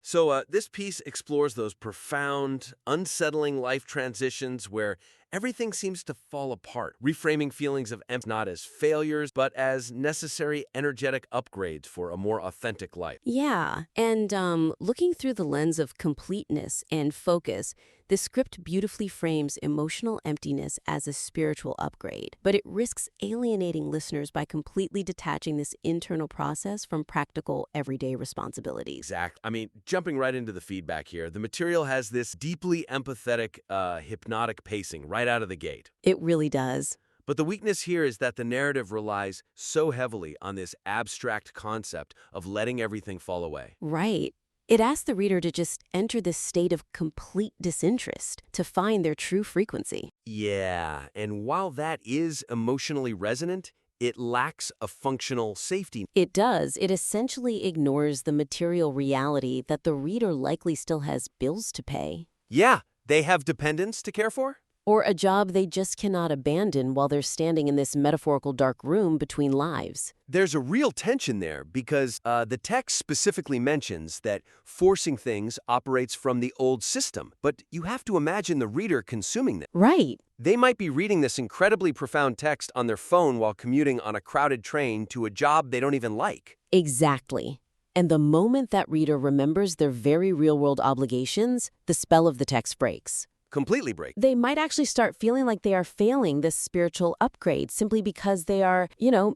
So this piece explores those profound, unsettling life transitions where everything seems to fall apart, reframing feelings of emptiness not as failures, but as necessary energetic upgrades for a more authentic life. Yeah, and looking through the lens of completeness and focus, the script beautifully frames emotional emptiness as a spiritual upgrade, but it risks alienating listeners by completely detaching this internal process from practical, everyday responsibilities. Exact. I mean, jumping right into the feedback here, the material has this deeply empathetic, hypnotic pacing right out of the gate. It really does. But the weakness here is that the narrative relies so heavily on this abstract concept of letting everything fall away. Right. It asks the reader to just enter this state of complete disinterest to find their true frequency. Yeah, and while that is emotionally resonant, it lacks a functional safety. It does. It essentially ignores the material reality that the reader likely still has bills to pay. Yeah, they have dependents to care for? Or a job they just cannot abandon while they're standing in this metaphorical dark room between lives. There's a real tension there because the text specifically mentions that forcing things operates from the old system, but you have to imagine the reader consuming them. Right. They might be reading this incredibly profound text on their phone while commuting on a crowded train to a job they don't even like. Exactly. And the moment that reader remembers their very real-world obligations, the spell of the text breaks. Completely break. They might actually start feeling like they are failing this spiritual upgrade simply because they are,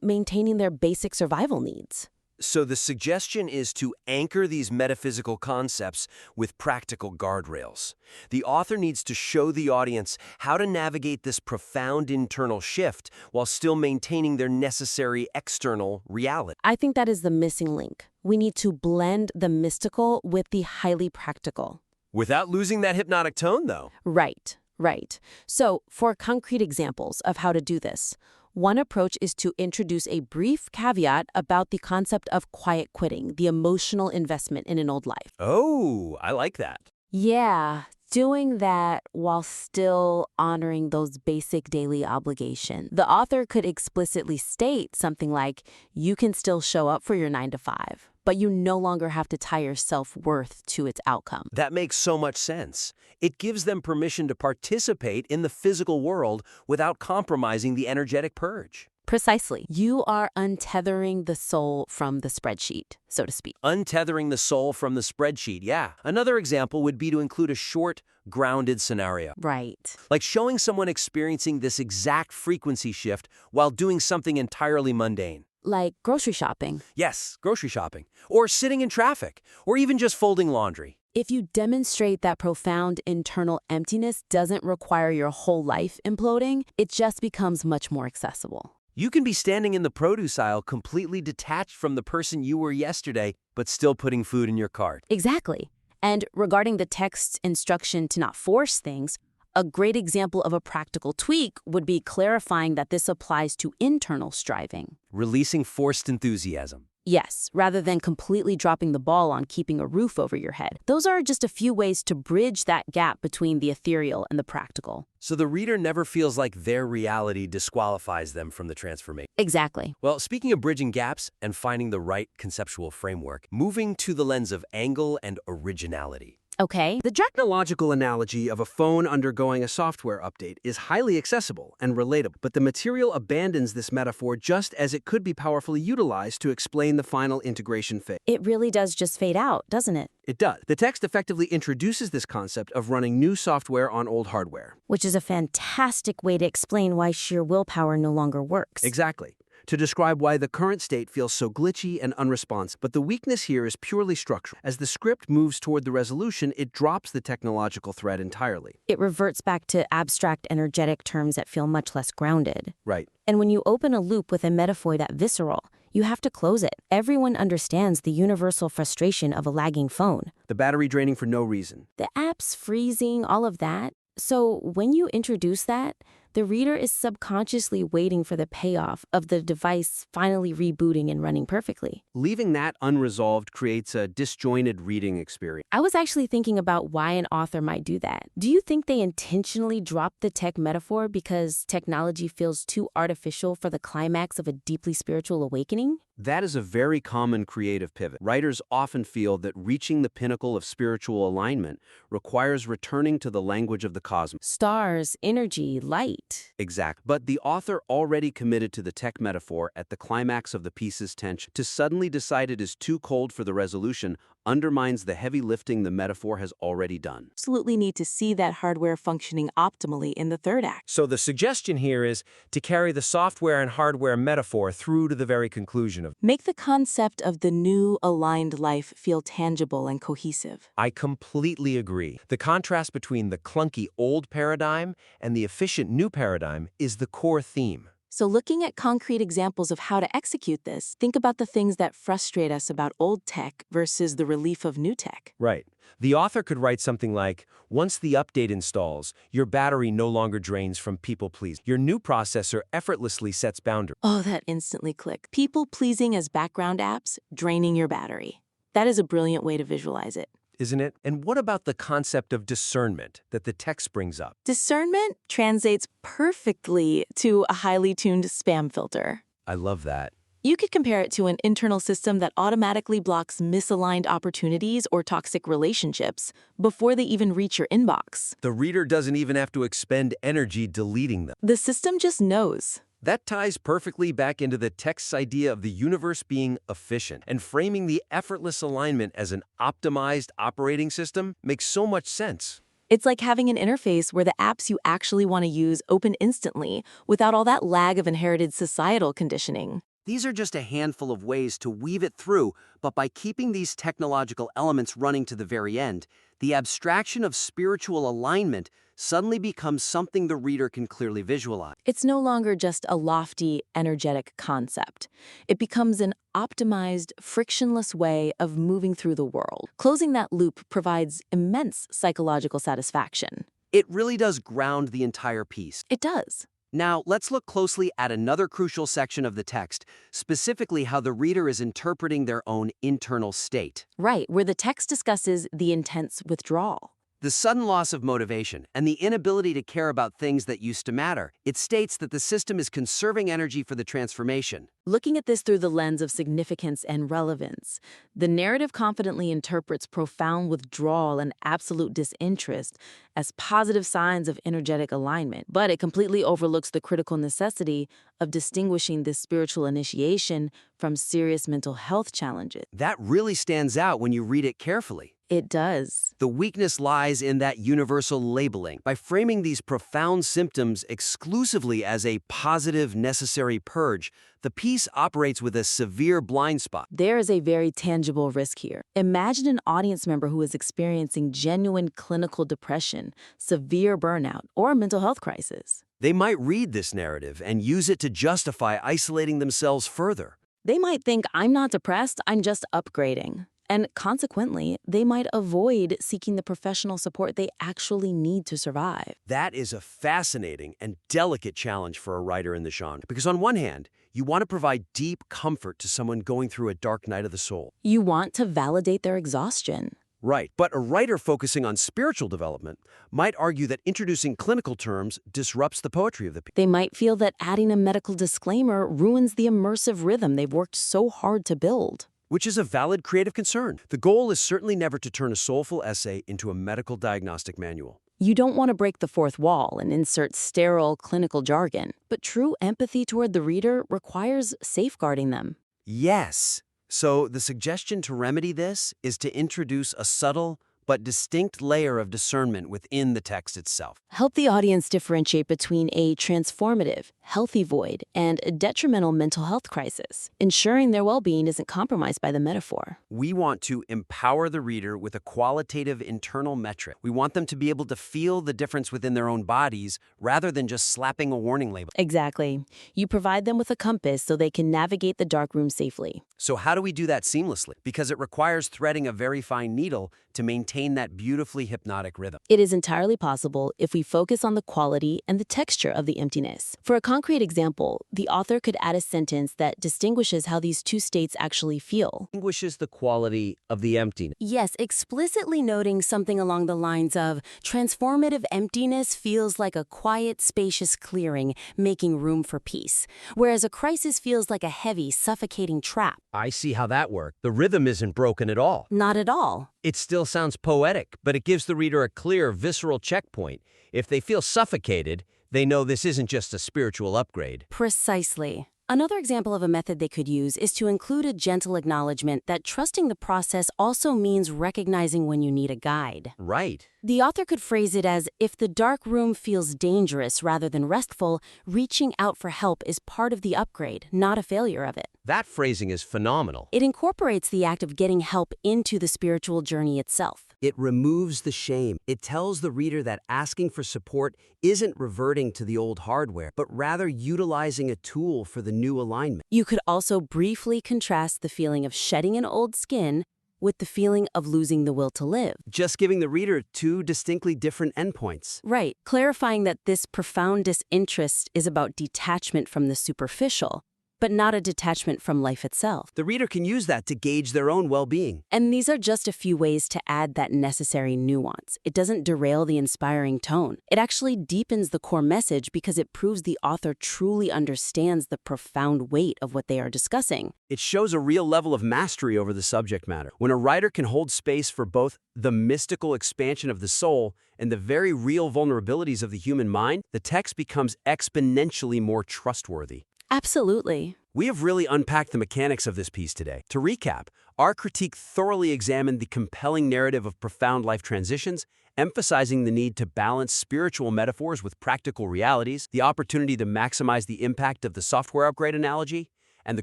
maintaining their basic survival needs. So the suggestion is to anchor these metaphysical concepts with practical guardrails. The author needs to show the audience how to navigate this profound internal shift while still maintaining their necessary external reality. I think that is the missing link. We need to blend the mystical with the highly practical. Without losing that hypnotic tone, though. Right. So, for concrete examples of how to do this, one approach is to introduce a brief caveat about the concept of quiet quitting, the emotional investment in an old life. Oh, I like that. Yeah, doing that while still honoring those basic daily obligations. The author could explicitly state something like, you can still show up for your 9 to 5, but you no longer have to tie your self-worth to its outcome. That makes so much sense. It gives them permission to participate in the physical world without compromising the energetic purge. Precisely. You are untethering the soul from the spreadsheet, so to speak. Untethering the soul from the spreadsheet, yeah. Another example would be to include a short, grounded scenario. Right. Like showing someone experiencing this exact frequency shift while doing something entirely mundane. Like grocery shopping. Yes, grocery shopping. Or sitting in traffic. Or even just folding laundry. If you demonstrate that profound internal emptiness doesn't require your whole life imploding, it just becomes much more accessible. You can be standing in the produce aisle completely detached from the person you were yesterday, but still putting food in your cart. Exactly. And regarding the text's instruction to not force things, a great example of a practical tweak would be clarifying that this applies to internal striving. Releasing forced enthusiasm. Yes, rather than completely dropping the ball on keeping a roof over your head. Those are just a few ways to bridge that gap between the ethereal and the practical. So the reader never feels like their reality disqualifies them from the transformation. Exactly. Well, speaking of bridging gaps and finding the right conceptual framework, moving to the lens of angle and originality. Okay. The technological analogy of a phone undergoing a software update is highly accessible and relatable, but the material abandons this metaphor just as it could be powerfully utilized to explain the final integration phase. It really does just fade out, doesn't it? It does. The text effectively introduces this concept of running new software on old hardware. Which is a fantastic way to explain why sheer willpower no longer works. Exactly. To describe why the current state feels so glitchy and unresponsive. But the weakness here is purely structural. As the script moves toward the resolution, it drops the technological thread entirely. It reverts back to abstract, energetic terms that feel much less grounded. Right. And when you open a loop with a metaphor that visceral, you have to close it. Everyone understands the universal frustration of a lagging phone. The battery draining for no reason. The app's freezing, all of that. So when you introduce that, the reader is subconsciously waiting for the payoff of the device finally rebooting and running perfectly. Leaving that unresolved creates a disjointed reading experience. I was actually thinking about why an author might do that. Do you think they intentionally dropped the tech metaphor because technology feels too artificial for the climax of a deeply spiritual awakening? That is a very common creative pivot. Writers often feel that reaching the pinnacle of spiritual alignment requires returning to the language of the cosmos. Stars, energy, light. Exact. But the author already committed to the tech metaphor at the climax of the piece's tension. To suddenly decide it is too cold for the resolution undermines the heavy lifting the metaphor has already done. Absolutely need to see that hardware functioning optimally in the third act. So the suggestion here is to carry the software and hardware metaphor through to the very conclusion of. Make the concept of the new aligned life feel tangible and cohesive. I completely agree. The contrast between the clunky old paradigm and the efficient new paradigm is the core theme. So looking at concrete examples of how to execute this, think about the things that frustrate us about old tech versus the relief of new tech. Right. The author could write something like, once the update installs, your battery no longer drains from people-pleasing. Your new processor effortlessly sets boundaries. Oh, that instantly clicked. People-pleasing as background apps, draining your battery. That is a brilliant way to visualize it. Isn't it? And what about the concept of discernment that the text brings up? Discernment translates perfectly to a highly tuned spam filter. I love that. You could compare it to an internal system that automatically blocks misaligned opportunities or toxic relationships before they even reach your inbox. The reader doesn't even have to expend energy deleting them. The system just knows. That ties perfectly back into the text's idea of the universe being efficient, and framing the effortless alignment as an optimized operating system makes so much sense. It's like having an interface where the apps you actually want to use open instantly without all that lag of inherited societal conditioning. These are just a handful of ways to weave it through, but by keeping these technological elements running to the very end, the abstraction of spiritual alignment suddenly becomes something the reader can clearly visualize. It's no longer just a lofty, energetic concept. It becomes an optimized, frictionless way of moving through the world. Closing that loop provides immense psychological satisfaction. It really does ground the entire piece. It does. Now, let's look closely at another crucial section of the text, specifically how the reader is interpreting their own internal state. Right, where the text discusses the intense withdrawal. The sudden loss of motivation and the inability to care about things that used to matter. It states that the system is conserving energy for the transformation. Looking at this through the lens of significance and relevance, the narrative confidently interprets profound withdrawal and absolute disinterest as positive signs of energetic alignment, but it completely overlooks the critical necessity of distinguishing this spiritual initiation from serious mental health challenges. That really stands out when you read it carefully. It does. The weakness lies in that universal labeling. By framing these profound symptoms exclusively as a positive, necessary purge, the piece operates with a severe blind spot. There is a very tangible risk here. Imagine an audience member who is experiencing genuine clinical depression, severe burnout, or a mental health crisis. They might read this narrative and use it to justify isolating themselves further. They might think, I'm not depressed, I'm just upgrading. And consequently, they might avoid seeking the professional support they actually need to survive. That is a fascinating and delicate challenge for a writer in the genre. Because on one hand, you want to provide deep comfort to someone going through a dark night of the soul. You want to validate their exhaustion. Right, but a writer focusing on spiritual development might argue that introducing clinical terms disrupts the poetry of the piece. They might feel that adding a medical disclaimer ruins the immersive rhythm they've worked so hard to build. Which is a valid creative concern. The goal is certainly never to turn a soulful essay into a medical diagnostic manual. You don't want to break the fourth wall and insert sterile clinical jargon, but true empathy toward the reader requires safeguarding them. Yes. So the suggestion to remedy this is to introduce a subtle but distinct layer of discernment within the text itself. Help the audience differentiate between a transformative, healthy void, and a detrimental mental health crisis, ensuring their well-being isn't compromised by the metaphor. We want to empower the reader with a qualitative internal metric. We want them to be able to feel the difference within their own bodies rather than just slapping a warning label. Exactly. You provide them with a compass so they can navigate the dark room safely. So how do we do that seamlessly? Because it requires threading a very fine needle to maintain that beautifully hypnotic rhythm. It is entirely possible if we focus on the quality and the texture of the emptiness. For a concrete example, the author could add a sentence that distinguishes how these two states actually feel. Distinguishes the quality of the emptiness. Yes, explicitly noting something along the lines of, transformative emptiness feels like a quiet, spacious clearing, making room for peace, whereas a crisis feels like a heavy, suffocating trap. I see how that worked. The rhythm isn't broken at all. Not at all. It still sounds poetic, but it gives the reader a clear, visceral checkpoint. If they feel suffocated, they know this isn't just a spiritual upgrade. Precisely. Another example of a method they could use is to include a gentle acknowledgement that trusting the process also means recognizing when you need a guide. Right. The author could phrase it as, if the dark room feels dangerous rather than restful, reaching out for help is part of the upgrade, not a failure of it. That phrasing is phenomenal. It incorporates the act of getting help into the spiritual journey itself. It removes the shame. It tells the reader that asking for support isn't reverting to the old hardware, but rather utilizing a tool for the new alignment. You could also briefly contrast the feeling of shedding an old skin with the feeling of losing the will to live. Just giving the reader two distinctly different endpoints. Right, clarifying that this profound disinterest is about detachment from the superficial, but not a detachment from life itself. The reader can use that to gauge their own well-being. And these are just a few ways to add that necessary nuance. It doesn't derail the inspiring tone. It actually deepens the core message because it proves the author truly understands the profound weight of what they are discussing. It shows a real level of mastery over the subject matter. When a writer can hold space for both the mystical expansion of the soul and the very real vulnerabilities of the human mind, the text becomes exponentially more trustworthy. Absolutely. We have really unpacked the mechanics of this piece today. To recap, our critique thoroughly examined the compelling narrative of profound life transitions, emphasizing the need to balance spiritual metaphors with practical realities, the opportunity to maximize the impact of the software upgrade analogy, and the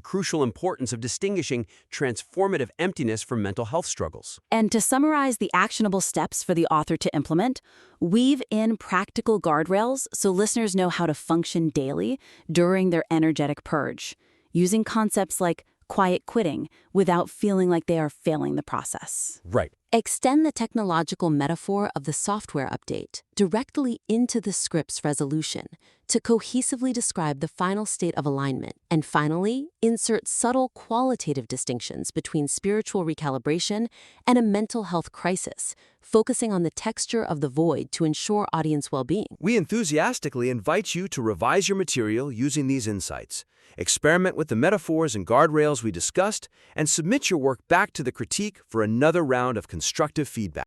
crucial importance of distinguishing transformative emptiness from mental health struggles. And to summarize the actionable steps for the author to implement, weave in practical guardrails so listeners know how to function daily during their energetic purge, using concepts like quiet quitting without feeling like they are failing the process. Right. Extend the technological metaphor of the software update directly into the script's resolution to cohesively describe the final state of alignment. And finally, insert subtle qualitative distinctions between spiritual recalibration and a mental health crisis, focusing on the texture of the void to ensure audience well-being. We enthusiastically invite you to revise your material using these insights. Experiment with the metaphors and guardrails we discussed, and submit your work back to the critique for another round of constructive feedback.